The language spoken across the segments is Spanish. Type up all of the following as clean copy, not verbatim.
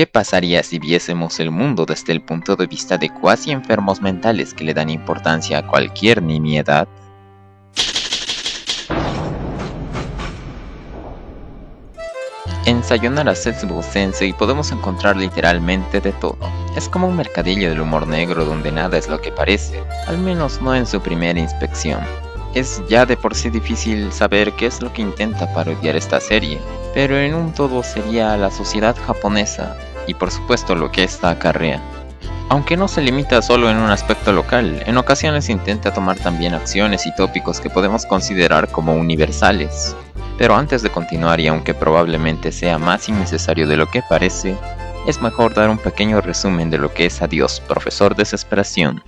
¿Qué pasaría si viésemos el mundo desde el punto de vista de cuasi enfermos mentales que le dan importancia a cualquier nimiedad? En Sayonara Setsubo Sensei podemos encontrar literalmente de todo. Es como un mercadillo del humor negro donde nada es lo que parece, al menos no en su primera inspección. Es ya de por sí difícil saber qué es lo que intenta parodiar esta serie, pero en un todo sería la sociedad japonesa y por supuesto lo que esta acarrea. Aunque no se limita solo en un aspecto local, en ocasiones intenta tomar también acciones y tópicos que podemos considerar como universales. Pero antes de continuar, y aunque probablemente sea más innecesario de lo que parece, es mejor dar un pequeño resumen de lo que es Adiós, Profesor Desesperación.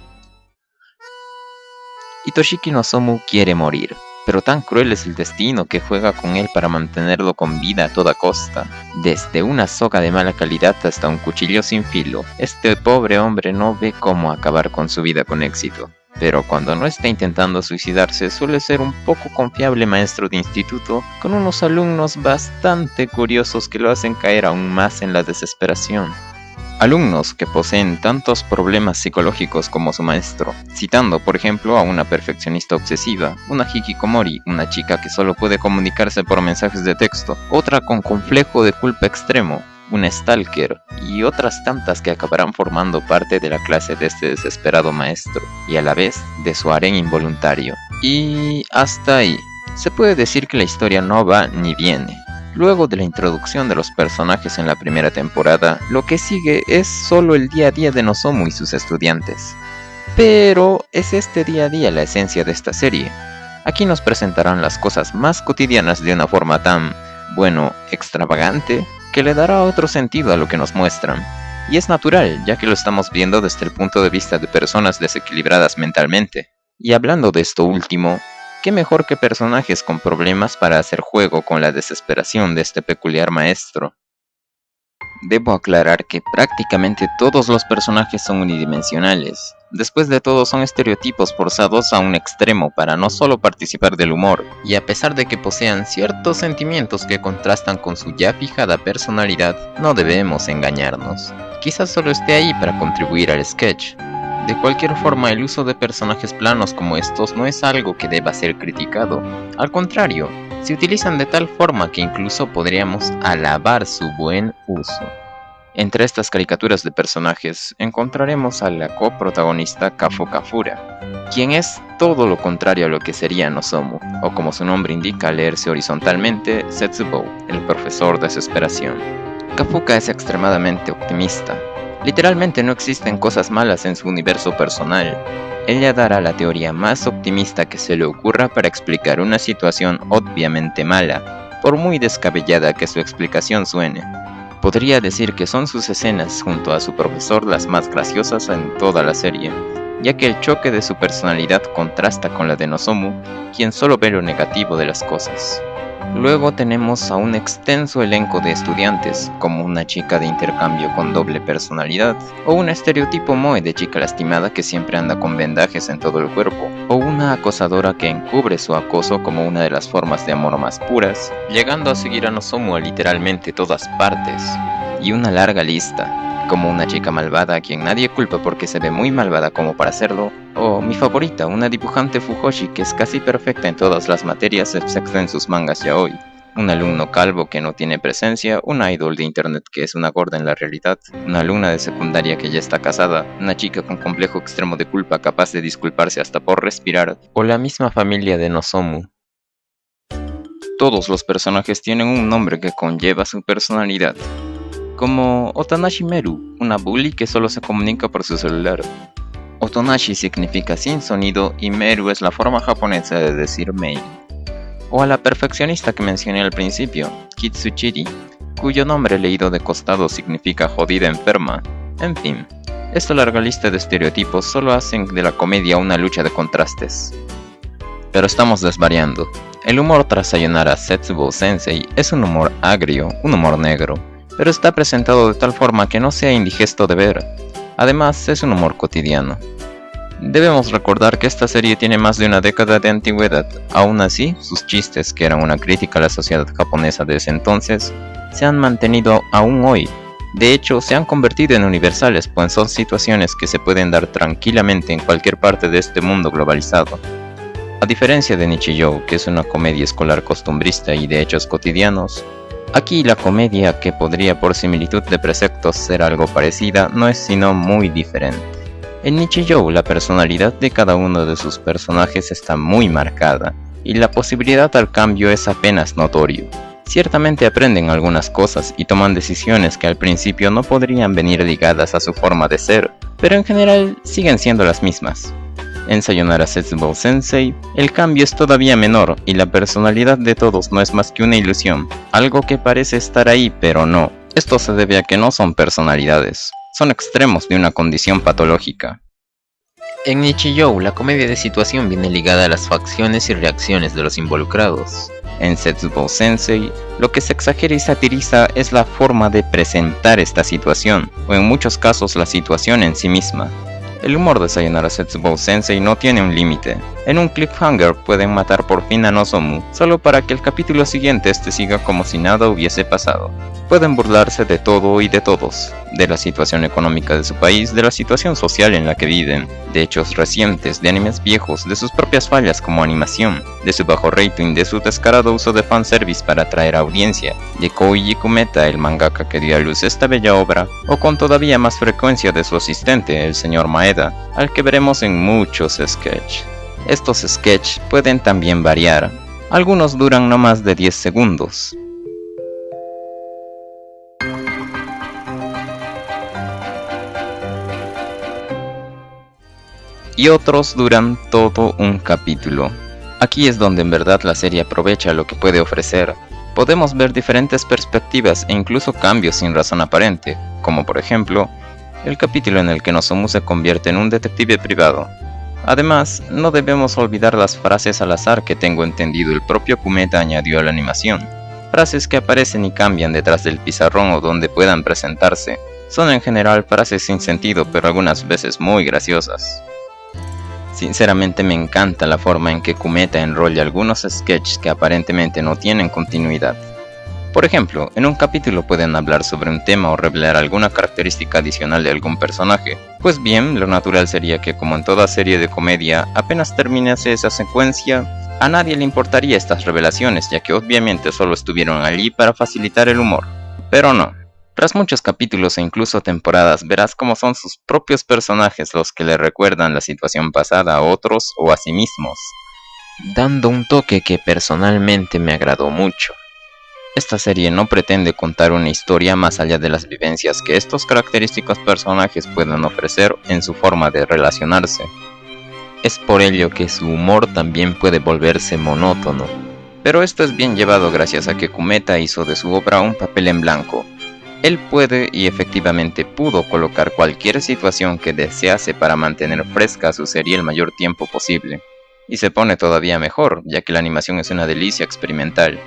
Hitoshiki Nozomu quiere morir, pero tan cruel es el destino que juega con él para mantenerlo con vida a toda costa. Desde una soga de mala calidad hasta un cuchillo sin filo, este pobre hombre no ve cómo acabar con su vida con éxito. Pero cuando no está intentando suicidarse, suele ser un poco confiable maestro de instituto, con unos alumnos bastante curiosos que lo hacen caer aún más en la desesperación. Alumnos que poseen tantos problemas psicológicos como su maestro, citando por ejemplo a una perfeccionista obsesiva, una hikikomori, una chica que solo puede comunicarse por mensajes de texto, otra con complejo de culpa extremo, una stalker y otras tantas que acabarán formando parte de la clase de este desesperado maestro, y a la vez de su harén involuntario. Y hasta ahí, se puede decir que la historia no va ni viene. Luego de la introducción de los personajes en la primera temporada, lo que sigue es solo el día a día de Nozomu y sus estudiantes. Pero es este día a día la esencia de esta serie. Aquí nos presentarán las cosas más cotidianas de una forma tan, extravagante, que le dará otro sentido a lo que nos muestran. Y es natural, ya que lo estamos viendo desde el punto de vista de personas desequilibradas mentalmente. Y hablando de esto último, ¿qué mejor que personajes con problemas para hacer juego con la desesperación de este peculiar maestro? Debo aclarar que prácticamente todos los personajes son unidimensionales. Después de todo son estereotipos forzados a un extremo para no solo participar del humor, y a pesar de que posean ciertos sentimientos que contrastan con su ya fijada personalidad, no debemos engañarnos. Quizás solo esté ahí para contribuir al sketch. De cualquier forma, el uso de personajes planos como estos no es algo que deba ser criticado. Al contrario, se utilizan de tal forma que incluso podríamos alabar su buen uso. Entre estas caricaturas de personajes encontraremos a la coprotagonista Kafo Kafura, quien es todo lo contrario a lo que sería Nozomu, o como su nombre indica al leerse horizontalmente, Setsubo, el profesor desesperación. Kafuka es extremadamente optimista. Literalmente no existen cosas malas en su universo personal. Ella dará la teoría más optimista que se le ocurra para explicar una situación obviamente mala, por muy descabellada que su explicación suene. Podría decir que son sus escenas junto a su profesor las más graciosas en toda la serie, ya que el choque de su personalidad contrasta con la de Nozomu, quien solo ve lo negativo de las cosas. Luego tenemos a un extenso elenco de estudiantes, como una chica de intercambio con doble personalidad, o un estereotipo moe de chica lastimada que siempre anda con vendajes en todo el cuerpo, o una acosadora que encubre su acoso como una de las formas de amor más puras, llegando a seguir a Nozomu a literalmente todas partes, y una larga lista, como una chica malvada a quien nadie culpa porque se ve muy malvada como para hacerlo, o mi favorita, una dibujante Fujoshi que es casi perfecta en todas las materias excepto en sus mangas yaoi, un alumno calvo que no tiene presencia, una idol de internet que es una gorda en la realidad, una alumna de secundaria que ya está casada, una chica con complejo extremo de culpa capaz de disculparse hasta por respirar, o la misma familia de Nozomu. Todos los personajes tienen un nombre que conlleva su personalidad, como Otonashi Meru, una bully que solo se comunica por su celular. Otonashi significa sin sonido y Meru es la forma japonesa de decir mail. O a la perfeccionista que mencioné al principio, Kitsuchiri, cuyo nombre leído de costado significa jodida enferma. En fin, esta larga lista de estereotipos solo hacen de la comedia una lucha de contrastes. Pero estamos desvariando. El humor tras Sayonara Setsubo Sensei es un humor agrio, un humor negro, pero está presentado de tal forma que no sea indigesto de ver. Además, es un humor cotidiano. Debemos recordar que esta serie tiene más de una década de antigüedad. Aún así, sus chistes, que eran una crítica a la sociedad japonesa de ese entonces, se han mantenido aún hoy. De hecho, se han convertido en universales, pues son situaciones que se pueden dar tranquilamente en cualquier parte de este mundo globalizado. A diferencia de Nichijou, que es una comedia escolar costumbrista y de hechos cotidianos, aquí la comedia, que podría por similitud de preceptos ser algo parecida, no es sino muy diferente. En Nichijou, la personalidad de cada uno de sus personajes está muy marcada, y la posibilidad al cambio es apenas notorio. Ciertamente aprenden algunas cosas y toman decisiones que al principio no podrían venir ligadas a su forma de ser, pero en general siguen siendo las mismas. En Sayonara Setsubo Sensei, el cambio es todavía menor y la personalidad de todos no es más que una ilusión, algo que parece estar ahí pero no. Esto se debe a que no son personalidades, son extremos de una condición patológica. En Nichijou, la comedia de situación viene ligada a las facciones y reacciones de los involucrados. En Setsubo Sensei, lo que se exagera y satiriza es la forma de presentar esta situación, o en muchos casos la situación en sí misma. El humor de Sayonara Setsubo Sensei no tiene un límite. En un cliffhanger pueden matar por fin a Nozomu, solo para que el capítulo siguiente siga como si nada hubiese pasado. Pueden burlarse de todo y de todos, de la situación económica de su país, de la situación social en la que viven, de hechos recientes, de animes viejos, de sus propias fallas como animación, de su bajo rating, de su descarado uso de fanservice para atraer audiencia, de Koichi Kumeta, el mangaka que dio a luz esta bella obra, o con todavía más frecuencia de su asistente, el señor Maeda, al que veremos en muchos sketches. Estos sketches pueden también variar, algunos duran no más de 10 segundos. Y otros duran todo un capítulo. Aquí es donde en verdad la serie aprovecha lo que puede ofrecer. Podemos ver diferentes perspectivas e incluso cambios sin razón aparente, como por ejemplo, el capítulo en el que Nozomu se convierte en un detective privado. Además, no debemos olvidar las frases al azar que tengo entendido el propio Kumeta añadió a la animación. Frases que aparecen y cambian detrás del pizarrón o donde puedan presentarse. Son en general frases sin sentido, pero algunas veces muy graciosas. Sinceramente me encanta la forma en que Kumeta enrolla algunos sketches que aparentemente no tienen continuidad. Por ejemplo, en un capítulo pueden hablar sobre un tema o revelar alguna característica adicional de algún personaje. Pues bien, lo natural sería que, como en toda serie de comedia, apenas terminase esa secuencia, a nadie le importaría estas revelaciones, ya que obviamente solo estuvieron allí para facilitar el humor. Pero no. Tras muchos capítulos e incluso temporadas, verás cómo son sus propios personajes los que le recuerdan la situación pasada a otros o a sí mismos, dando un toque que personalmente me agradó mucho. Esta serie no pretende contar una historia más allá de las vivencias que estos característicos personajes pueden ofrecer en su forma de relacionarse. Es por ello que su humor también puede volverse monótono. Pero esto es bien llevado gracias a que Kumeta hizo de su obra un papel en blanco. Él puede y efectivamente pudo colocar cualquier situación que desease para mantener fresca su serie el mayor tiempo posible. Y se pone todavía mejor, ya que la animación es una delicia experimental.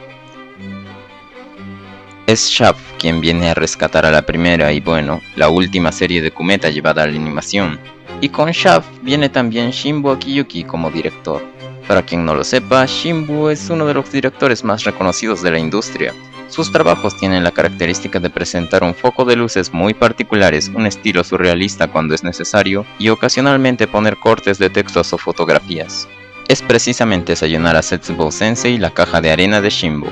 Es Shaft quien viene a rescatar a la primera y bueno, la última serie de Kumeta llevada a la animación. Y con Shaft viene también Shinbu Akiyuki como director. Para quien no lo sepa, Shinbu es uno de los directores más reconocidos de la industria. Sus trabajos tienen la característica de presentar un foco de luces muy particulares, un estilo surrealista cuando es necesario, y ocasionalmente poner cortes de textos o fotografías. Es precisamente Sayonara Setsubo Sensei la caja de arena de Shinbu.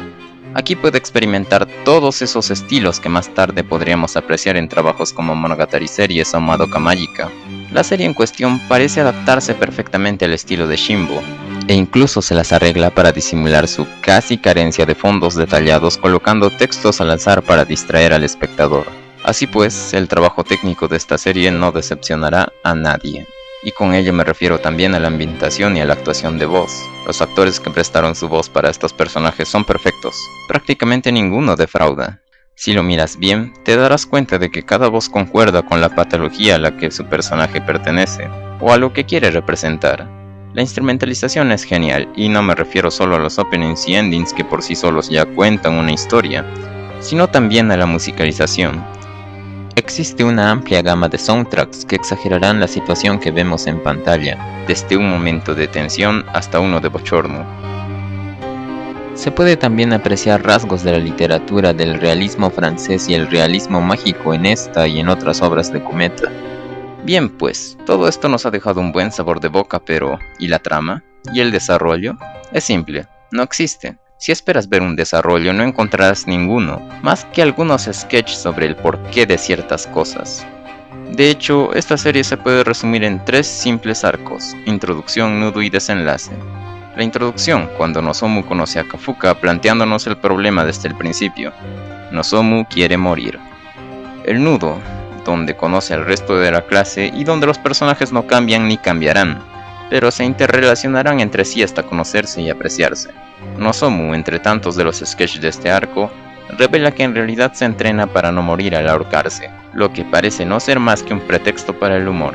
Aquí puede experimentar todos esos estilos que más tarde podríamos apreciar en trabajos como Monogatari Series o Madoka Mágica. La serie en cuestión parece adaptarse perfectamente al estilo de Shinbu, e incluso se las arregla para disimular su casi carencia de fondos detallados colocando textos al azar para distraer al espectador. Así pues, el trabajo técnico de esta serie no decepcionará a nadie. Y con ello me refiero también a la ambientación y a la actuación de voz. Los actores que prestaron su voz para estos personajes son perfectos, prácticamente ninguno defrauda. Si lo miras bien, te darás cuenta de que cada voz concuerda con la patología a la que su personaje pertenece, o a lo que quiere representar. La instrumentalización es genial, y no me refiero solo a los openings y endings que por sí solos ya cuentan una historia, sino también a la musicalización. Existe una amplia gama de soundtracks que exagerarán la situación que vemos en pantalla, desde un momento de tensión hasta uno de bochorno. Se puede también apreciar rasgos de la literatura del realismo francés y el realismo mágico en esta y en otras obras de Cometa. Bien pues, todo esto nos ha dejado un buen sabor de boca, pero ¿y la trama? ¿Y el desarrollo? Es simple, no existe. Si esperas ver un desarrollo no encontrarás ninguno, más que algunos sketches sobre el porqué de ciertas cosas. De hecho, esta serie se puede resumir en 3 simples arcos: introducción, nudo y desenlace. La introducción, cuando Nozomu conoce a Kafuka planteándonos el problema desde el principio. Nozomu quiere morir. El nudo, donde conoce al resto de la clase y donde los personajes no cambian ni cambiarán, pero se interrelacionarán entre sí hasta conocerse y apreciarse. Nozomu, entre tantos de los sketches de este arco, revela que en realidad se entrena para no morir al ahorcarse, lo que parece no ser más que un pretexto para el humor.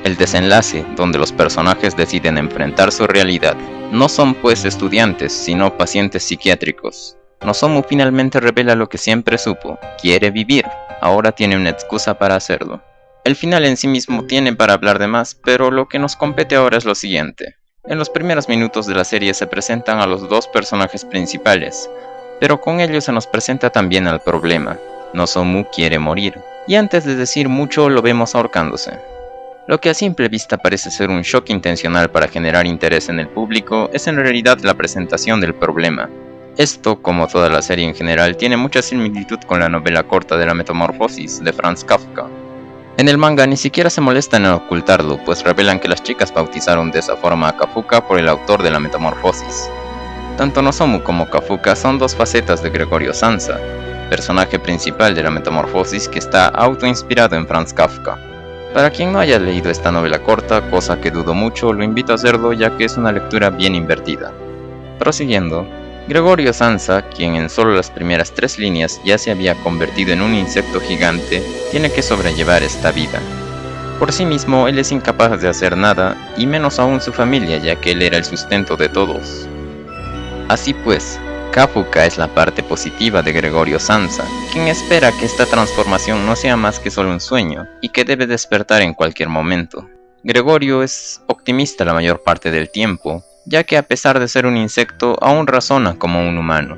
El desenlace, donde los personajes deciden enfrentar su realidad. No son pues estudiantes, sino pacientes psiquiátricos. Nozomu finalmente revela lo que siempre supo: quiere vivir, ahora tiene una excusa para hacerlo. El final en sí mismo tiene para hablar de más, pero lo que nos compete ahora es lo siguiente. En los primeros minutos de la serie se presentan a los 2 personajes principales, pero con ellos se nos presenta también al problema. Nozomu quiere morir, y antes de decir mucho lo vemos ahorcándose. Lo que a simple vista parece ser un shock intencional para generar interés en el público es en realidad la presentación del problema. Esto, como toda la serie en general, tiene mucha similitud con la novela corta de la Metamorfosis de Franz Kafka. En el manga ni siquiera se molestan en ocultarlo, pues revelan que las chicas bautizaron de esa forma a Kafuka por el autor de la Metamorfosis. Tanto Nozomu como Kafuka son 2 facetas de Gregorio Samsa, personaje principal de la Metamorfosis que está autoinspirado en Franz Kafka. Para quien no haya leído esta novela corta, cosa que dudo mucho, lo invito a hacerlo ya que es una lectura bien invertida. Prosiguiendo, Gregorio Samsa, quien en solo las primeras 3 líneas ya se había convertido en un insecto gigante, tiene que sobrellevar esta vida. Por sí mismo, él es incapaz de hacer nada, y menos aún su familia, ya que él era el sustento de todos. Así pues, Kafuka es la parte positiva de Gregorio Samsa, quien espera que esta transformación no sea más que solo un sueño, y que debe despertar en cualquier momento. Gregorio es optimista la mayor parte del tiempo, ya que a pesar de ser un insecto, aún razona como un humano.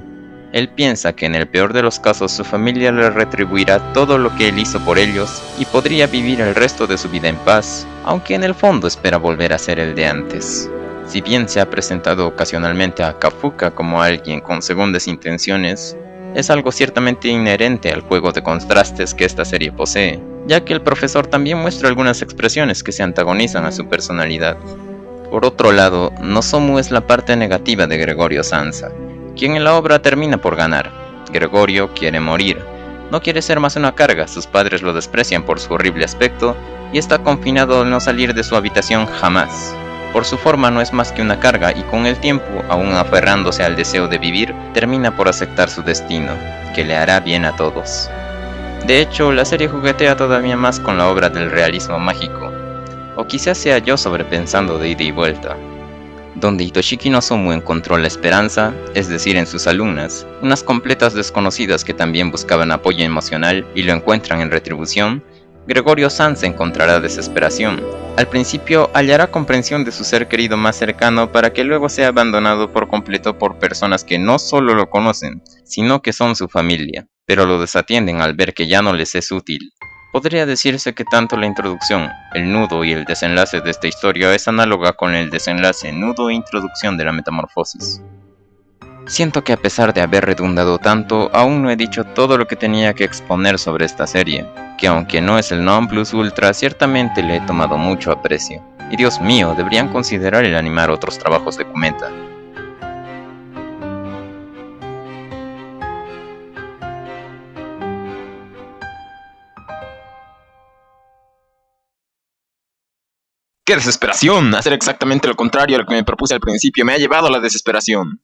Él piensa que en el peor de los casos su familia le retribuirá todo lo que él hizo por ellos y podría vivir el resto de su vida en paz, aunque en el fondo espera volver a ser el de antes. Si bien se ha presentado ocasionalmente a Kafuka como alguien con segundas intenciones, es algo ciertamente inherente al juego de contrastes que esta serie posee, ya que el profesor también muestra algunas expresiones que se antagonizan a su personalidad. Por otro lado, Nozomu es la parte negativa de Gregorio Samsa, quien en la obra termina por ganar. Gregorio quiere morir, no quiere ser más una carga, sus padres lo desprecian por su horrible aspecto y está confinado al no salir de su habitación jamás. Por su forma no es más que una carga y con el tiempo, aún aferrándose al deseo de vivir, termina por aceptar su destino, que le hará bien a todos. De hecho, la serie juguetea todavía más con la obra del realismo mágico, o quizás sea yo sobrepensando de ida y vuelta, donde Hitoshiki Nozomu encontró la esperanza, es decir en sus alumnas, unas completas desconocidas que también buscaban apoyo emocional y lo encuentran en retribución. Gregorio Samsa encontrará desesperación. Al principio hallará comprensión de su ser querido más cercano para que luego sea abandonado por completo por personas que no solo lo conocen, sino que son su familia, pero lo desatienden al ver que ya no les es útil. Podría decirse que tanto la introducción, el nudo y el desenlace de esta historia es análoga con el desenlace, nudo e introducción de la Metamorfosis. Siento que a pesar de haber redundado tanto, aún no he dicho todo lo que tenía que exponer sobre esta serie, que aunque no es el non plus ultra, ciertamente le he tomado mucho aprecio. Y Dios mío, deberían considerar el animar otros trabajos de Cometa. ¡Qué desesperación! Hacer exactamente lo contrario a lo que me propuse al principio me ha llevado a la desesperación.